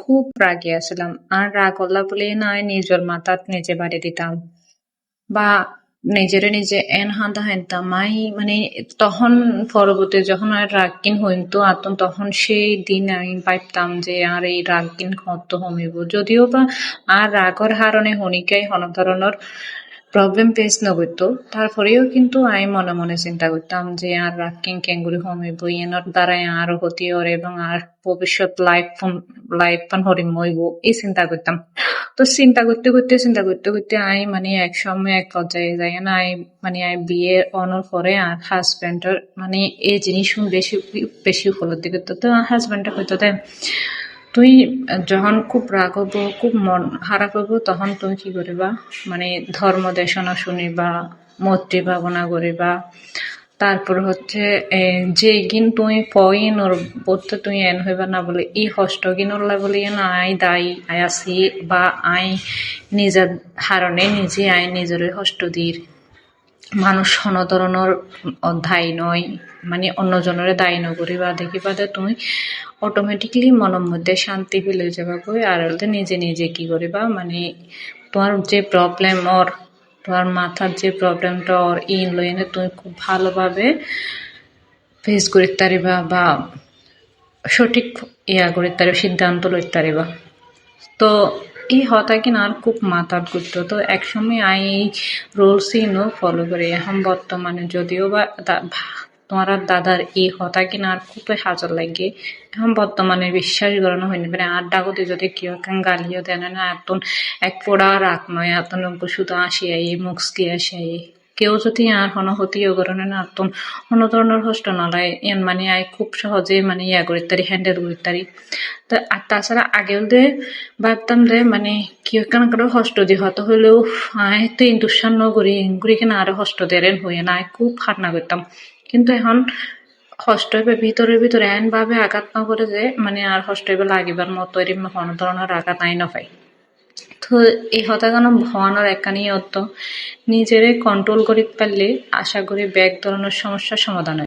খুব রাগী আসলাম। আর রাগ হল্লা বলে নাই নিজের মাথাত নিজে বাড়ি দিতাম বা নিজেরে নিজে এন হাঁদা হানতাম মাই মানে তখন পরবর্তী যখন আর রাগ কিন হইতো আতন তখন সেই দিন আমি পাইতাম যে আর এই রাগ কিন কত হমিব যদিও বা আর রাগর হারণে হনিকাই হন ধরনের প্রবলেম ফেস নগরতো তারপরেও কিন্তু আমি মনে মনে চিন্তা করতাম যে আর রাগ কিন কেঙ্গুরি হমিব এনর দ্বারাই আর হতি ওর এবং আর ভবিষ্যৎ লাইফ পান হরিম হইব এই চিন্তা করতাম। তো চিন্তা করতে আই মানে এক সময় এক পর্যায়ে যাই না আই মানে আই বিয়ে অনর পরে আর হাজবেন্ডের মানে এই জিনিস বেশি বেশি উপলব্ধি করতো তো হাজবেন্ডটা কইতো দেয় তুই যখন খুব রাগ হবো খুব মন খারাপ হবো তখন তুমি কি করিবা মানে ধর্ম দেশনা শুনিবা মৈত্রী ভাবনা করিবা তারপর হচ্ছে যে গিন তুমি পইন ওর বলতে তুই এন হইবা না বলে এই হষ্ট গিন ওরলা বলি না আই দায়ী আই আসি বা আই নিজের হারণে নিজে আই নিজের হষ্ট দির মানুষ হন ধরনের দায়ী নয় মানে অন্যজনের দায়ী নকরিবা দেখিবা দে তুমি অটোমেটিকলি মনের মধ্যে শান্তি ফিলে যাবা কই আর নিজে নিজে কি করিবা মানে তোমার যে প্রবলেম ওর তোমার মাথার যে প্রবলেমটা ওর ইন লইনে তুমি খুব ভালোভাবে ফেস করতে পারিবা বা সঠিক করতে পারিবা সিদ্ধান্ত লইতে পারিবা। তো এই হতা কিনা আর খুব মাথার ঘুরতো তো একসময় আই রুলস ইনো ফলো করি এখন বর্তমানে যদিও বা তোমার দাদার এই হতা কিনা আর খুব হাজার লাগে এখন বর্তমানে বিশ্বাস করানো হয়নি মানে আর ডাকতে যদি কেউ এখন গালিও দেন না এতন এক পোড়া রাখ নয় এতন শুধু আসি আই মুখকি আসি আই কেউ যদি আর হতিও করেন না এতন কোনো ধরনের কষ্ট নলায় এন মানে আই খুব সহজে মানে করতে পারি হ্যান্ডেল করতে পারি। তো আর তাছাড়া আগেও দে ভাবতাম যে মানে কেউ কেন করে কষ্ট দি হত হইলেও আয় তো ইন্দুসান করি ঘুরি কেন আরো কষ্ট দেরেন হয়ে না খুব খাটনা করতাম কিন্তু এখন কষ্ট হইবে ভিতরে এন ভাবে আঘাত না করে যে মানে আর কষ্ট হইবে লাগিবার মতো এরম কোনো ধরনের আঘাত নাই না পাই। তো এই হতাগানো ভয়ানোর একখানি অর্থ নিজেরে কন্ট্রোল করিতে পারলে আশা করি ব্যাগ ধরনের সমস্যার সমাধান হয়।